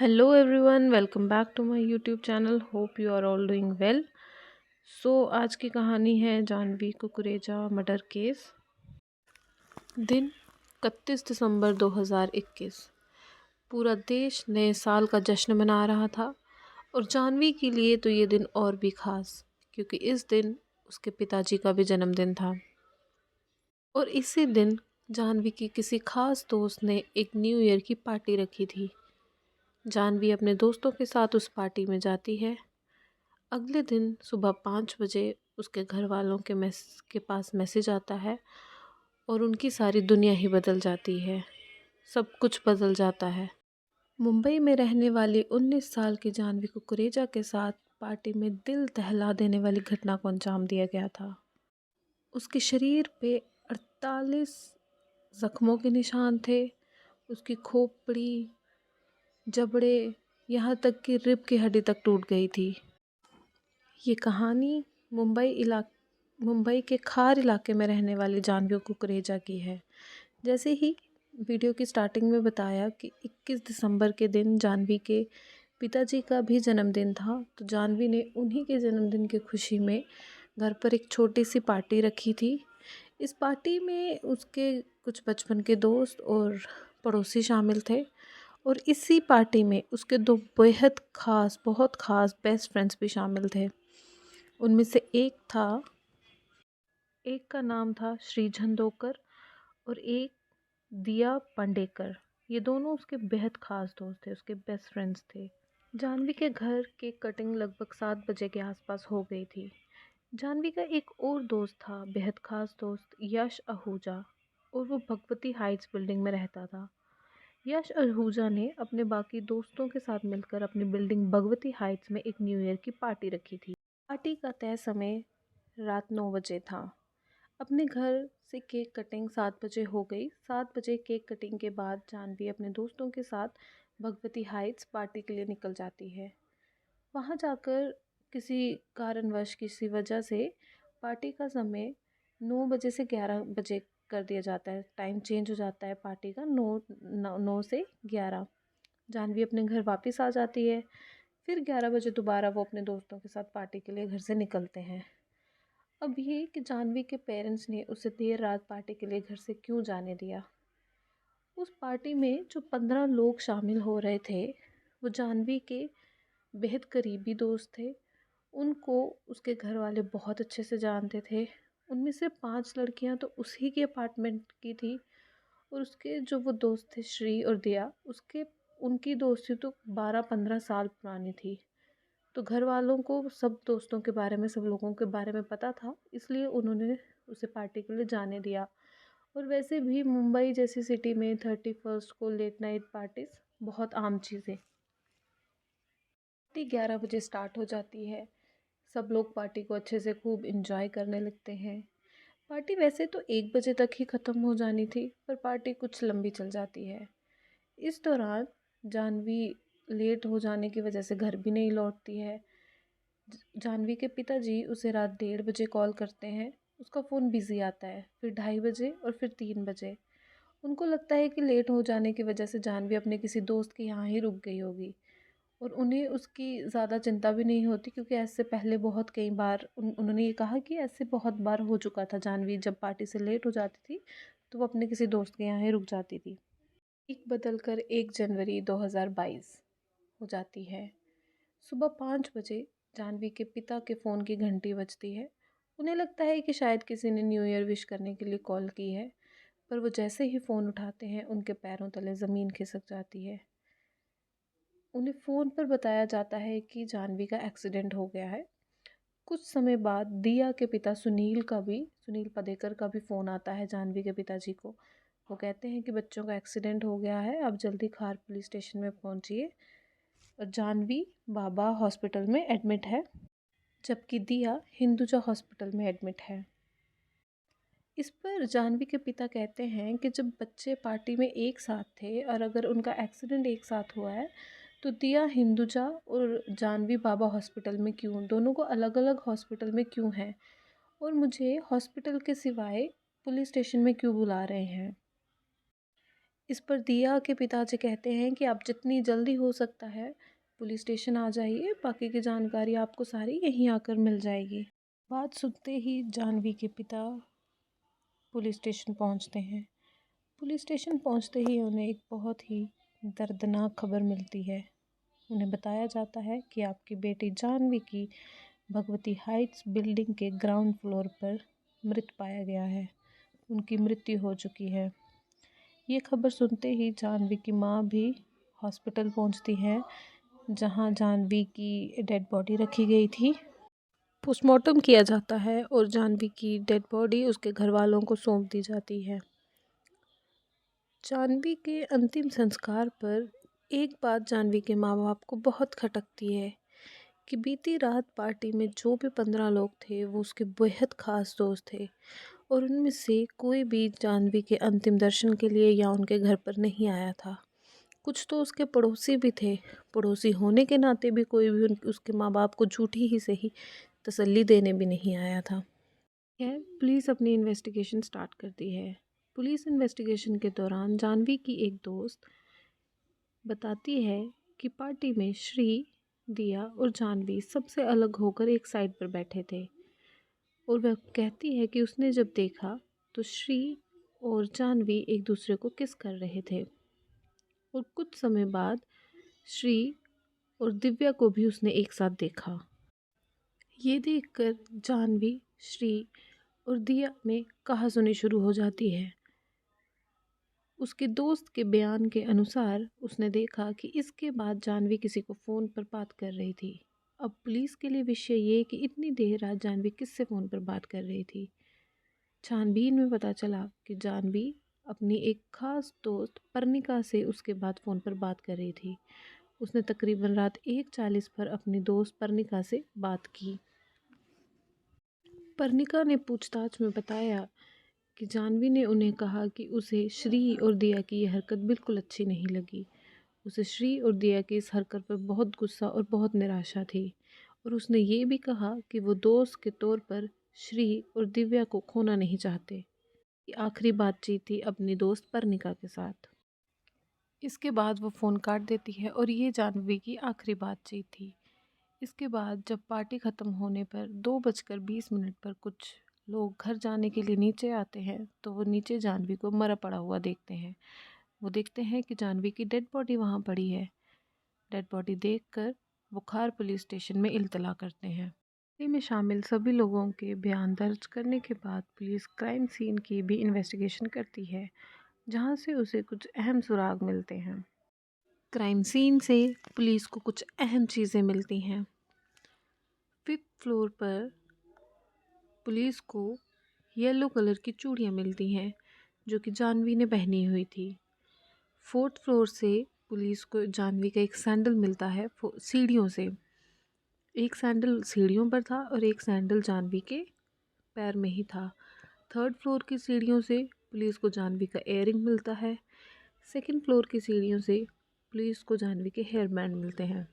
Hello everyone, welcome back to my YouTube channel. Hope you are all doing well. आज की कहानी है Janvi Kukreja murder case. दिन 31 दिसंबर 2021। पूरा देश नए साल का जश्न मना रहा था और जानवी के लिए तो ये दिन और भी खास, क्योंकि इस दिन उसके पिताजी का भी जन्मदिन था। और इसी दिन जानवी की किसी खास दोस्त ने एक न्यू ईयर की पार्टी रखी थी। जानवी अपने दोस्तों के साथ उस पार्टी में जाती है। अगले दिन सुबह 5 बजे उसके घर वालों के पास मैसेज आता है और उनकी सारी दुनिया ही बदल जाती है। सब कुछ बदल जाता है। मुंबई में रहने वाली 19 साल की जानवी कुकरेजा के साथ पार्टी में दिल दहला देने वाली घटना को अंजाम दिया गया था। उसके शरीर पे 48 जख्मों के निशान थे। उसकी खोपड़ी, जबड़े, यहाँ तक कि रिब की हड्डी तक टूट गई थी। ये कहानी मुंबई के खार इलाके में रहने वाली जानवी कुकरेजा की है। जैसे ही वीडियो की स्टार्टिंग में बताया कि 21 दिसंबर के दिन जानवी के पिताजी का भी जन्मदिन था, तो जानवी ने उन्हीं के जन्मदिन की खुशी में घर पर एक छोटी सी पार्टी रखी थी। इस पार्टी में उसके कुछ बचपन के दोस्त और पड़ोसी शामिल थे और इसी पार्टी में उसके दो बेहद खास, बहुत खास बेस्ट फ्रेंड्स भी शामिल थे। उनमें से एक का नाम था श्री झंदोकर और एक दिया पांडेकर। ये दोनों उसके बेहद खास दोस्त थे, उसके बेस्ट फ्रेंड्स थे। जानवी के घर केक कटिंग लगभग 7 बजे के आसपास हो गई थी। जानवी का एक और दोस्त था, बेहद खास दोस्त यश आहूजा, और वो भगवती हाइट्स बिल्डिंग में रहता था। यश आहूजा ने अपने बाकी दोस्तों के साथ मिलकर अपनी बिल्डिंग भगवती हाइट्स में एक न्यू ईयर की पार्टी रखी थी। पार्टी का तय समय रात 9 बजे था। अपने घर से केक कटिंग 7 बजे हो गई। 7 बजे केक कटिंग के बाद जानवी अपने दोस्तों के साथ भगवती हाइट्स पार्टी के लिए निकल जाती है। वहाँ जाकर किसी कारणवश, किसी वजह से पार्टी का समय 9 बजे से 11 बजे कर दिया जाता है। टाइम चेंज हो जाता है पार्टी का, 9 से 11। जानवी अपने घर वापस आ जाती है। फिर 11 बजे दोबारा वो अपने दोस्तों के साथ पार्टी के लिए घर से निकलते हैं। अब ये कि जानवी के पेरेंट्स ने उसे देर रात पार्टी के लिए घर से क्यों जाने दिया। उस पार्टी में जो 15 लोग शामिल हो रहे थे, वो जानवी के बेहद करीबी दोस्त थे। उनको उसके घर वाले बहुत अच्छे से जानते थे। उनमें से 5 लड़कियां तो उसी के अपार्टमेंट की थी और उसके जो वो दोस्त थे श्री और दिया, उनकी दोस्ती तो 12-15 साल पुरानी थी। तो घर वालों को सब दोस्तों के बारे में, सब लोगों के बारे में पता था, इसलिए उन्होंने उसे पार्टी के लिए जाने दिया। और वैसे भी मुंबई जैसी सिटी में 31st को लेट नाइट पार्टीज बहुत आम चीज़ें। पार्टी 11 बजे स्टार्ट हो जाती है। सब लोग पार्टी को अच्छे से खूब इंजॉय करने लगते हैं। पार्टी वैसे तो 1 बजे तक ही ख़त्म हो जानी थी, पर पार्टी कुछ लंबी चल जाती है। इस दौरान जानवी लेट हो जाने की वजह से घर भी नहीं लौटती है। जानवी के पिताजी उसे रात 1:30 बजे कॉल करते हैं। उसका फ़ोन बिज़ी आता है, फिर 2:30 बजे और फिर 3 बजे। उनको लगता है कि लेट हो जाने की वजह से जानवी अपने किसी दोस्त के यहाँ ही रुक गई होगी और उन्हें उसकी ज़्यादा चिंता भी नहीं होती, क्योंकि ऐसे पहले बहुत कई बार उन्होंने ये कहा कि ऐसे बहुत बार हो चुका था। जानवी जब पार्टी से लेट हो जाती थी तो वो अपने किसी दोस्त के यहाँ ही रुक जाती थी। एक बदल कर 1 जनवरी 2022 हो जाती है। सुबह 5 बजे जानवी के पिता के फ़ोन की घंटी बजती है। उन्हें लगता है कि शायद किसी ने न्यू ईयर विश करने के लिए कॉल की है, पर वो जैसे ही फ़ोन उठाते हैं उनके पैरों तले ज़मीन खिसक जाती है। उन्हें फ़ोन पर बताया जाता है कि जानवी का एक्सीडेंट हो गया है। कुछ समय बाद दिया के पिता सुनील पदेकर का भी फ़ोन आता है जानवी के पिताजी को। वो कहते हैं कि बच्चों का एक्सीडेंट हो गया है, आप जल्दी खार पुलिस स्टेशन में पहुंचिए। और जानवी बाबा हॉस्पिटल में एडमिट है, जबकि दिया हिंदुजा हॉस्पिटल में एडमिट है। इस पर जानवी के पिता कहते हैं कि जब बच्चे पार्टी में एक साथ थे और अगर उनका एक्सीडेंट एक साथ हुआ है, तो दिया हिंदुजा और जानवी बाबा हॉस्पिटल में क्यों, दोनों को अलग अलग हॉस्पिटल में क्यों है, और मुझे हॉस्पिटल के सिवाय पुलिस स्टेशन में क्यों बुला रहे हैं। इस पर दिया के पिताजी कहते हैं कि आप जितनी जल्दी हो सकता है पुलिस स्टेशन आ जाइए, बाकी की जानकारी आपको सारी यहीं आकर मिल जाएगी। बात सुनते ही जानवी के पिता पुलिस स्टेशन पहुंचते हैं। पुलिस स्टेशन पहुंचते ही उन्हें एक बहुत ही दर्दनाक खबर मिलती है। उन्हें बताया जाता है कि आपकी बेटी जानवी की भगवती हाइट्स बिल्डिंग के ग्राउंड फ्लोर पर मृत पाया गया है। उनकी मृत्यु हो चुकी है। ये खबर सुनते ही जानवी की माँ भी हॉस्पिटल पहुंचती है, जहां जानवी की डेड बॉडी रखी गई थी। पोस्टमार्टम किया जाता है और जानवी की डेड बॉडी उसके घर वालों को सौंप दी जाती है। जानवी के अंतिम संस्कार पर एक बात जानवी के माँ बाप को बहुत खटकती है कि बीती रात पार्टी में जो भी 15 लोग थे वो उसके बेहद ख़ास दोस्त थे और उनमें से कोई भी जानवी के अंतिम दर्शन के लिए या उनके घर पर नहीं आया था। कुछ तो उसके पड़ोसी भी थे। पड़ोसी होने के नाते भी कोई भी उसके माँ बाप को झूठी ही सही तसल्ली देने भी नहीं आया था। पुलिस अपनी इन्वेस्टिगेशन स्टार्ट करती है। पुलिस इन्वेस्टिगेशन के दौरान जानवी की एक दोस्त बताती है कि पार्टी में श्री, दिया और जानवी सबसे अलग होकर एक साइड पर बैठे थे और वह कहती है कि उसने जब देखा तो श्री और जानवी एक दूसरे को किस कर रहे थे और कुछ समय बाद श्री और दिव्या को भी उसने एक साथ देखा। ये देखकर जानवी, श्री और दिया में कहासुनी शुरू हो जाती है। उसके दोस्त के बयान के अनुसार उसने देखा कि इसके बाद जानवी किसी को फ़ोन पर बात कर रही थी। अब पुलिस के लिए विषय ये कि इतनी देर रात जानवी किससे फ़ोन पर बात कर रही थी। छानबीन में पता चला कि जानवी अपनी एक ख़ास दोस्त परनिका से उसके बाद फ़ोन पर बात कर रही थी। उसने तकरीबन रात 1:40 पर अपनी दोस्त परनिका से बात की। परनिका ने पूछताछ में बताया कि जानवी ने उन्हें कहा कि उसे श्री और दिया की यह हरकत बिल्कुल अच्छी नहीं लगी। उसे श्री और दिया की इस हरकत पर बहुत गुस्सा और बहुत निराशा थी और उसने ये भी कहा कि वो दोस्त के तौर पर श्री और दिव्या को खोना नहीं चाहते। ये आखिरी बातचीत थी अपनी दोस्त परनिका के साथ। इसके बाद वो फ़ोन काट देती है और ये जानवी की आखिरी बातचीत थी। इसके बाद जब पार्टी ख़त्म होने पर 2:20 पर कुछ लोग घर जाने के लिए नीचे आते हैं तो वो नीचे जानवी को मरा पड़ा हुआ देखते हैं। वो देखते हैं कि जानवी की डेड बॉडी वहाँ पड़ी है। डेड बॉडी देखकर वो खार पुलिस स्टेशन में इल्तला करते हैं। पार्टी में शामिल सभी लोगों के बयान दर्ज करने के बाद पुलिस क्राइम सीन की भी इन्वेस्टिगेशन करती है, जहाँ से उसे कुछ अहम सुराग मिलते हैं। क्राइम सीन से पुलिस को कुछ अहम चीज़ें मिलती हैं। 5th फ्लोर पर पुलिस को येलो कलर की चूड़ियाँ मिलती हैं जो कि जानवी ने पहनी हुई थी। 4th फ्लोर से पुलिस को जानवी का एक सैंडल मिलता है सीढ़ियों से। एक सैंडल सीढ़ियों पर था और एक सैंडल जानवी के पैर में ही था। 3rd फ्लोर की सीढ़ियों से पुलिस को जानवी का इयररिंग मिलता है। 2nd फ्लोर की सीढ़ियों से पुलिस को जानवी के हेयर बैंड मिलते हैं।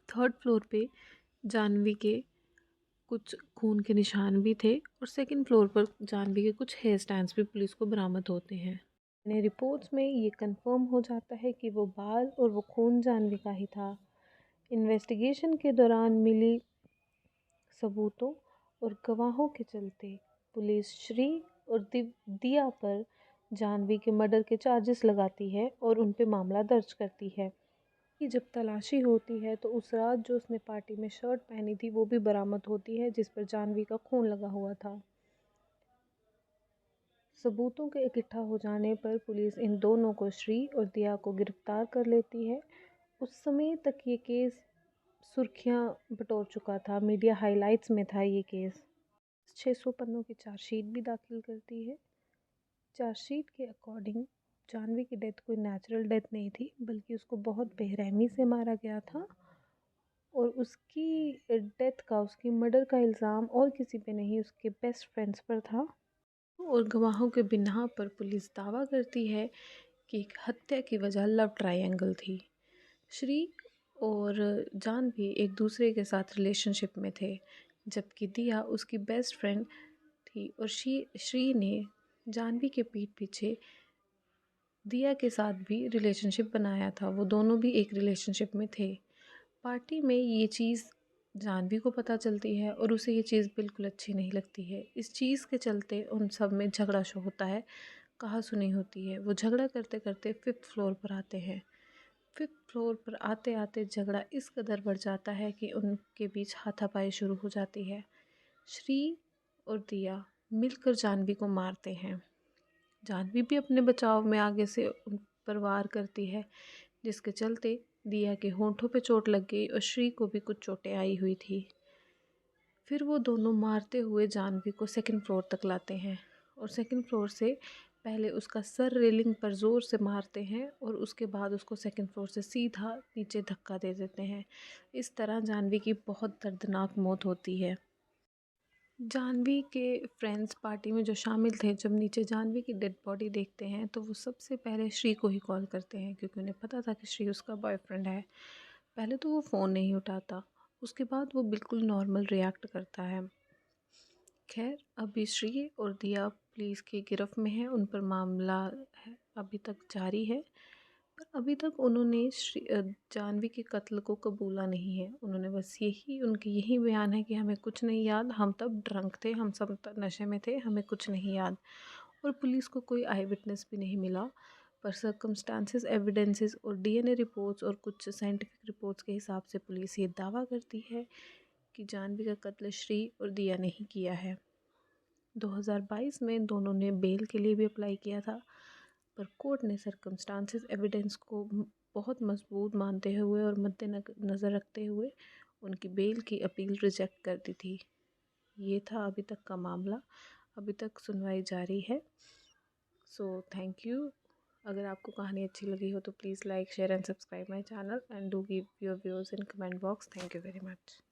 3rd फ्लोर पे जानवी के कुछ खून के निशान भी थे और 2nd फ्लोर पर जानवी के कुछ हेयर स्टैंड्स भी पुलिस को बरामद होते हैं। रिपोर्ट्स में ये कंफर्म हो जाता है कि वो बाल और वो खून जानवी का ही था। इन्वेस्टिगेशन के दौरान मिली सबूतों और गवाहों के चलते पुलिस श्री और दिया पर जानवी के मर्डर के चार्जेस लगाती है और उन पे मामला दर्ज करती है। कि जब तलाशी होती है तो उस रात जो उसने पार्टी में शर्ट पहनी थी वो भी बरामद होती है, जिस पर जानवी का खून लगा हुआ था। सबूतों के इकट्ठा हो जाने पर पुलिस इन दोनों को, श्री और दिया को, गिरफ्तार कर लेती है। उस समय तक ये केस सुर्खियां बटोर चुका था, मीडिया हाइलाइट्स में था ये केस। 600 पन्नों की चार्जशीट भी दाखिल करती है। चार्जशीट के अकॉर्डिंग जानवी की डेथ कोई नेचुरल डेथ नहीं थी, बल्कि उसको बहुत बेरहमी से मारा गया था और उसकी डेथ का, उसकी मर्डर का इल्ज़ाम और किसी पे नहीं, उसके बेस्ट फ्रेंड्स पर था। और गवाहों के बिना पर पुलिस दावा करती है कि हत्या की वजह लव ट्रायंगल थी। श्री और जानवी एक दूसरे के साथ रिलेशनशिप में थे, जबकि दिया उसकी बेस्ट फ्रेंड थी और श्री ने जानवी के पीठ पीछे दिया के साथ भी रिलेशनशिप बनाया था, वो दोनों भी एक रिलेशनशिप में थे। पार्टी में ये चीज़ जानवी को पता चलती है और उसे ये चीज़ बिल्कुल अच्छी नहीं लगती है। इस चीज़ के चलते उन सब में झगड़ा शो होता है, कहा-सुनी होती है। वो झगड़ा करते-करते 5th फ्लोर पर आते हैं। 5th फ्लोर पर आते-आते झगड़ा इस कदर बढ़ जाता है कि उनके बीच हाथापाई शुरू हो जाती है। श्री और दिया मिलकर जानवी को मारते हैं। जानवी भी अपने बचाव में आगे से उन पर वार करती है, जिसके चलते दिया के होंठों पे चोट लग गई और श्री को भी कुछ चोटें आई हुई थी। फिर वो दोनों मारते हुए जानवी को 2nd फ्लोर तक लाते हैं और 2nd फ्लोर से पहले उसका सर रेलिंग पर ज़ोर से मारते हैं और उसके बाद उसको 2nd फ्लोर से सीधा नीचे धक्का दे देते हैं। इस तरह जानवी की बहुत दर्दनाक मौत होती है। जानवी के फ्रेंड्स पार्टी में जो शामिल थे, जब नीचे जानवी की डेड बॉडी देखते हैं तो वो सबसे पहले श्री को ही कॉल करते हैं, क्योंकि उन्हें पता था कि श्री उसका बॉयफ्रेंड है। पहले तो वो फ़ोन नहीं उठाता, उसके बाद वो बिल्कुल नॉर्मल रिएक्ट करता है। खैर, अभी श्री और दिया पुलिस की गिरफ्त में है, उन पर मामला है अभी तक जारी है। पर अभी तक उन्होंने जानवी के कत्ल को कबूला नहीं है। उन्होंने बस उनके यही बयान है कि हमें कुछ नहीं याद, हम तब ड्रंक थे, हम सब नशे में थे, हमें कुछ नहीं याद। और पुलिस को कोई आई विटनेस भी नहीं मिला। पर सर्कमस्टांसेस, एविडेंसेस और डीएनए रिपोर्ट्स और कुछ साइंटिफिक रिपोर्ट्स के हिसाब से पुलिस ये दावा करती है कि जानवी का कत्ल श्री और दिया ने ही किया है। 2022 में दोनों ने बेल के लिए भी अप्लाई किया था, पर कोर्ट ने सर्कमस्टांसेस एविडेंस को बहुत मजबूत मानते हुए और मद्देनज़र रखते हुए उनकी बेल की अपील रिजेक्ट कर दी थी। ये था अभी तक का मामला, अभी तक सुनवाई जारी है। So thank you. अगर आपको कहानी अच्छी लगी हो तो please like, share and subscribe my channel and do give your views in comment box. Thank you very much.